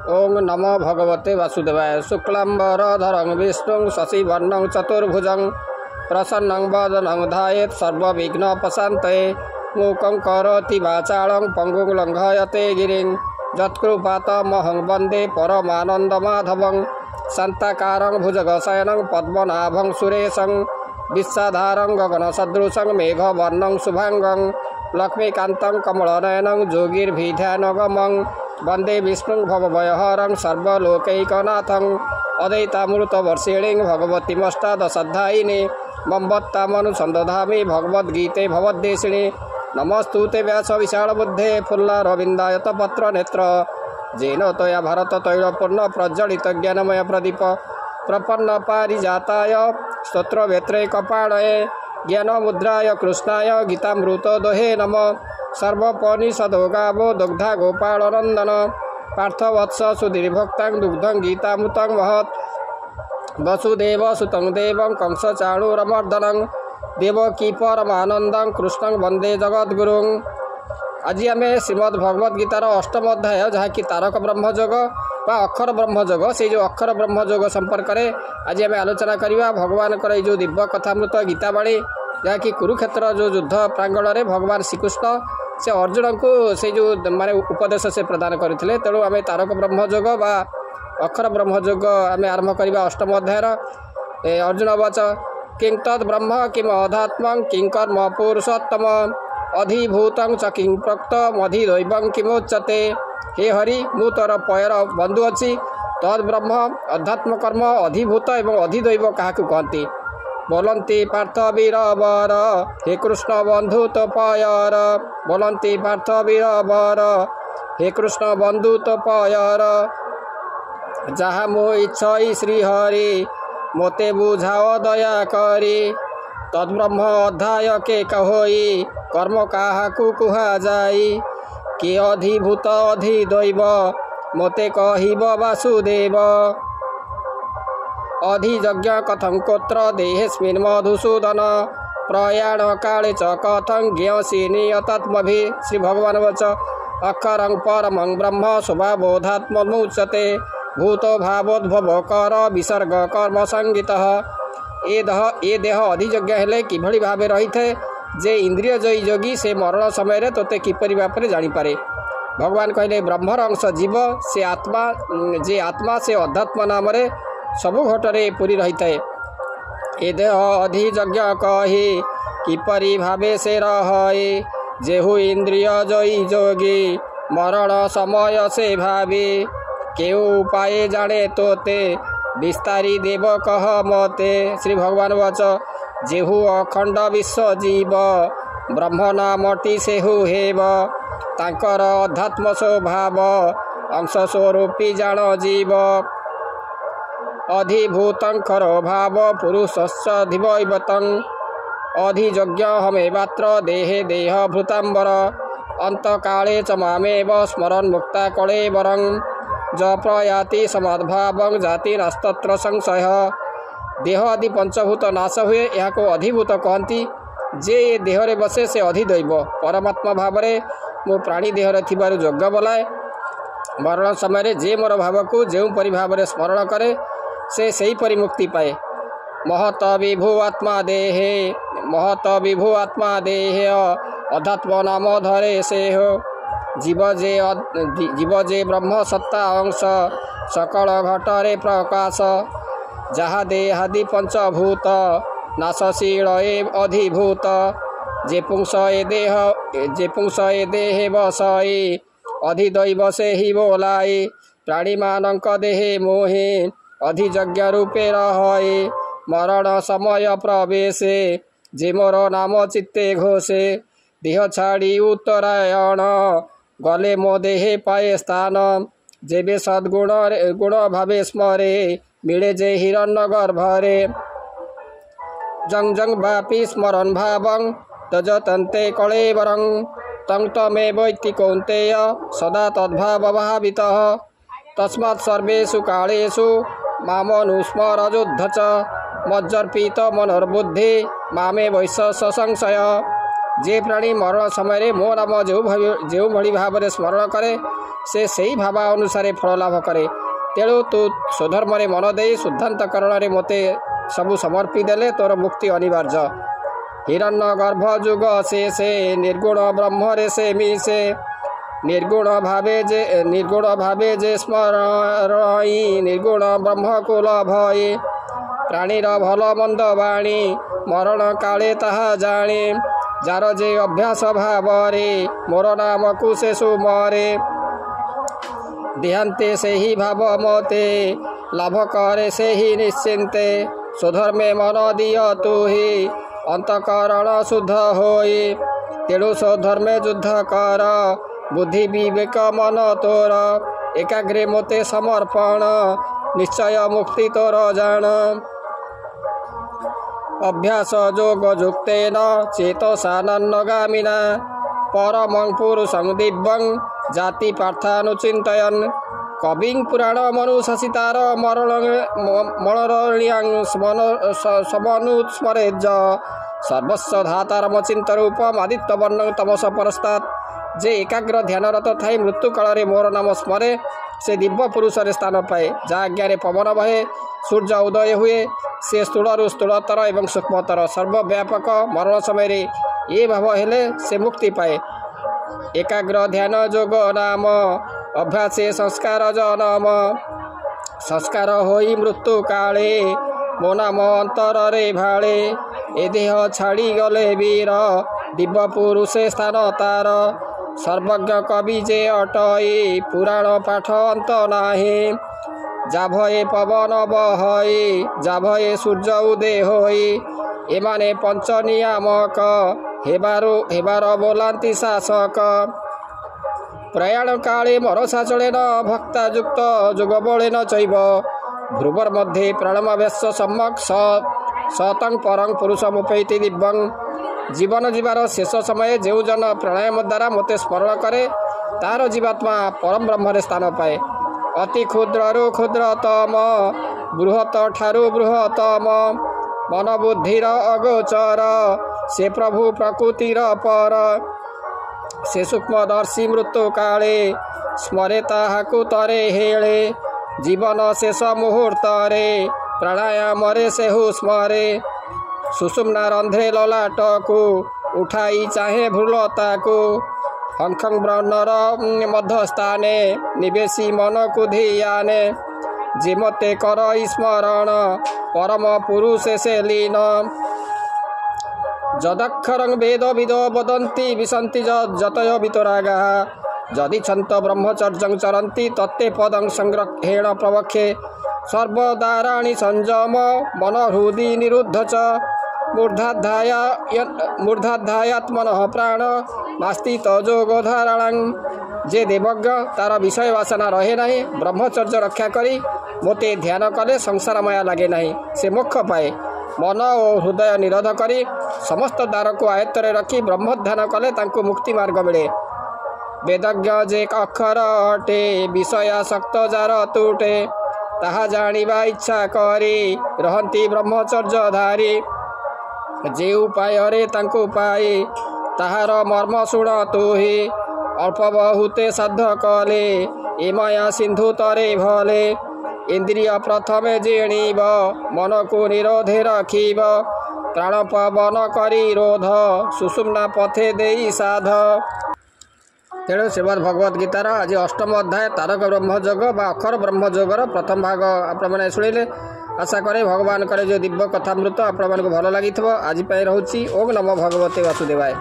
ओं नमो भगवते वासुदेवाय। शुक्लाम्बरधरं विष्णुं शशिवर्णं चतुर्भुजं प्रसन्नं वदनं ध्यायेत् सर्वविघ्नोपशान्तये। मूकं करोति वाचालं पङ्गुं लङ्घयते गिरिं यत्कृपातमहं वन्दे परमानन्दमाधवं। शान्ताकारं भुजगशयनं पद्मनाभं सुरेशं विश्वाधारं गगनसदृशं मेघवर्णं शुभांगं लक्ष्मीकान्तं कमलनयनं योगिर्भिध्यानगमं वन्दे विष्णुं भवभयहरं सर्वलोकैकनाथं। अद्वैतामृतवर्षिणीं भगवतीमष्टादशाध्यायिनी मम्बत्तामनुसन्दधामि भगवद्गीते भवद्देशिनी। नमस्तुते व्यासविशालबुद्धे फुल्लारविन्दायतपत्रनेत्र येन त्वया भारततैलपूर्ण प्रज्वलितज्ञानमय प्रदीप प्रपन्न पारिजाताय स्तोत्रवेत्रैकपाणये ज्ञानमुद्राय कृष्णाय गीतामृतदोहे नमः। सर्वोपनिषदो गावो दुग्धा गोपालनन्दन पार्थवत्स सुधीर्भक्तां दुग्धं गीतामृतं महत्। वसुदेवसुतं देवं कंसचाणूरमर्दनं देवकी परमानन्दं कृष्णं वन्दे जगद्गुरुं। आज आम श्रीमद् भगवद गीतार अष्टम अध्याय जहाँकि तारक ब्रह्मयोग बा अक्षर ब्रह्मयोग से जो अक्षर ब्रह्मयोग संपर्क में आज आम आलोचना करवा। भगवान जो दिव्य कथामृत गीतावाणी जहाँकि कुरुक्षेत्र जो युद्ध प्रांगण में भगवान श्रीकृष्ण से अर्जुन को से जो माने उपदेश से प्रदान करते। तेणु आम तारक ब्रह्मयोग बा अक्षर ब्रह्मयोग आम आरंभ करवा। अष्टम अध्यायर अर्जुन वच किं तद् ब्रह्म किम अध्यात्मं किं कर्म पुरुषोत्तम अधिभूतं च किं प्रोक्तम् अधिदैवं किमुच्यते। हे हरि मु तोर पयर बंधु अच्छी तद् ब्रह्म अध्यात्म कर्म अधिभूत एवं अधिदैव क्या कहती बोलती पार्थ वीरवर हे कृष्ण बंधु तो पयर बोलती पार्थ वीरवर हे कृष्ण बंधु तो पयर जहाँ मो इच्छई श्रीहरि मोते बुझाओ दया करी तद्ब्रह्म अध्याय के कहोई कर्म काहाकू कुहा जाई के अधिभूत अधिदैव मोते कहिब वासुदेव। अधियज्ञ कथं कोत्र देहेस्मिन् मधुसूदन प्रयाण काले च कथं ज्ञासी नियतात्मभि। श्री भगवान वच अक्षरं परमं ब्रह्म स्वभावोधात्ममुच्यते भूतो भावोद्भव कर विसर्ग कर्म संगीतः। ए देह अधियज्ञ हेले किभଳି भावे रही थे जे इंद्रिय जयी योगी से मरण समय रे तोते किपरि भावे जानिपारे। भगवान कहले ब्रह्मर अंश जीव से आत्मा जे आत्मा से अध्यात्म नाम रे सबु घटरे पूरी रही थे। ए देह अधियज्ञ कही किपरि भावे से रहे जेहु इंद्रिय जयी योगी मरण समय से भावी केउ उपाय जाने तोते विस्तारी देव कह मते। श्री भगवान वच जेहु अखंड विश्व जीव ब्रह्म नामटी सेहु हेव तांकर अध्यात्म स्वभाव अंश स्वरूपी जान जीव अधिभूतंकर भाव पुरुषस्धिवैवतं अधियज्ञ हमे मात्र देहे देह भृतांबर अंत काले च मामेव स्मरन् मुक्ता कले वरं ज प्रयाति समाद्भावं जाति नास्तत्र संशय। देह आदि पंचभूत नाश हुए यहाँ को अधिभूत कहती जे देह रे बसे से अधिदैव परमात्मा भाव में मो प्राणी देह रे थिबारु यज्ञ बोलाए मरण समय जे मोर भाव को जो परि भाव में स्मरण करे से सही परि मुक्ति पाए। महत विभु आत्मा देहे अध्यात्म नाम धरे से हो जीव जे ब्रह्म सत्ता अंश सकल घटरे प्रकाश जहा देहादि पंचभूत नाशशील अधिभूत जे पुंस ए देहे बसई अधिदैव से ही बोलाई प्राणी मानक देहे मोहे अधियज्ञ रूपे रहे मरण समय प्रवेशे जे मोर नाम चित्ते घोषे देह छाड़ी उत्तरायण गले मो देहे पाए स्थान जेबे सद्गुण गुण भावे स्मरे मिले जे हिरण्य गर्भरे जंग जंग व्यापी स्मरण भावं तजतन्ते कलेवरं तं तमेवैति कौन्तेय सदा तद्भाव भावितः तस्मात् सर्वेषु कालेषु मामनुस्मरयुद्ध च मज्जर्पित मनोर्बुद्धि मामे वैश्य संशय। जे प्राणी मरण समय मो नाम जो भली भाव स्मरण करे से सही भाव अनुसार फल लाभ करे। तेणु तू स्वधर्म मन दे शुद्धांतकरण मते सबु समर्पी देले तोर मुक्ति अनिवार्य। हिरण्य गर्भ जुग से निर्गुण ब्रह्म रे से मिसे निर्गुण भावे जे स्मरणई निर्गुण ब्रह्म को लभये। प्राणीर भल मंद बाणी मरण काले ताहा जाने जार जे अभ्यास भावरे मोर नाम को से सुमरे। देहांते से ही भाव मते लाभ करे से ही निश्चिंते स्वधर्मे मन दिय तू ही अंतकरण शुद्ध होई। तेणु स्वधर्मे युद्ध कर बुद्धि विवेक मन तोर एकाग्रे मते समर्पण निश्चय मुक्ति तोर जान। अभ्यास जोग युक्तेन चेतसानन्नगामिना परमं पुरुषं दिव्यं जाति पार्थानुचिन्तयन् कविं पुराण मनुशासितार मणरण्यां समनुस्मरेज सर्वस्व धातारम चिंतरूपम आदित्य वर्णं तमस परस्तात्। जे एकाग्र ध्यानरत थाई मृत्यु काल मोर नाम स्मरे से दिव्य पुरुष स्थान पाए। जहाँ आज्ञा पवन बहे सूर्य उदय हुए से स्थूलु स्थूलतर एवं सूक्ष्मतर सर्वव्यापक मरण समय ये भाव हेले से मुक्ति पाए। एकाग्र ध्यान जोग नाम अभ्यास संस्कार जनम संस्कार होई मृत्यु काले मो नाम अंतर रे भाले। ए देह छाड़ी गले वीर दिव्य पुरुष स्थान तार सर्वज्ञ कवि जे अटई पुराण पाठ अंत नाही। जाभये पवन बहई जाभये सूर्य उदय होई एमाने पंच नियामक हेबार बोलांती शासक। प्रयाण काले मनसा चलेन भक्तायुक्त जोग बलेन चैव ध्रुवर मध्ये प्राणमावेश सम्यक सतं परं पुरुषमुपैति दिव्यं। जीवन जीवार शेष समय जो जन प्राणायाम द्वारा मते स्मरण करे तार जीवात्मा परम ब्रह्म स्थान पाए। अति क्षुद्रु क्षुद्रतम बृहत ठारु बृहतम मन बुद्धिर अगोचर से प्रभु प्रकृतिर पर। से सूक्ष्मदर्शी मृत्यु काले स्मरे ताहाकु तरे हेले जीवन शेष मुहूर्तरे प्राणायाम रे सेहु स्मरे। सुषुम्ना रंध्रे ललाटकु उठाई चाहे भ्रुलता को हंखं ब्रह्मर मध्यस्थाने निवेशी मन को धियाने। जे मते कर स्मरण परम पुरुष से लीन जदक्षरं वेद विदो वदन्ति विसन्ति जतय वितरागा जदि छन्त ब्रह्मचर्यं चरन्ति तत्ते पदं संग्रहेण प्रवक्षे। सर्वदाराणि संयम मन हृदि निरुद्ध च मूर्धाध्यात्मनः प्राण नास्ति तजोगधारणं। जे देवज्ञ तार विषय वासना रहे नहीं ब्रह्मचर्य रक्षा करी मोते ध्यान कले संसार माया लगे नहीं से मोक्ष पाए। मन और हृदय निरोध करी समस्त द्वार को आयत्तरे रखी ब्रह्म ध्यान कले तांको मुक्ति मार्ग मिले। वेदज्ञ जे अक्षर अटे विषयासक्त जार तुटे ताहा जानिबा इच्छा करी रहंती ब्रह्मचर्य धारी। जे उपाय रे तांको पाए ताहार मर्म शुण तुही अल्प बहुते साध कले ए माया सिंधु तरे भले। इंद्रिय प्रथमे जीणीब मन को निरोधे रखीब प्राण पवन करी रोध सुषुम्ना पथे देई साध। तेणु श्रीमद् भगवद गीतार आज अष्टम अध्याय तारक ब्रह्मयोग बा अक्षर ब्रह्मयोगर प्रथम भाग आपने शुणिले। आशा करे भगवान करे जो दिव्य कथामृत आपण मानक भल लगी आज रोची। ओम नमो भगवते वासुदेवाय।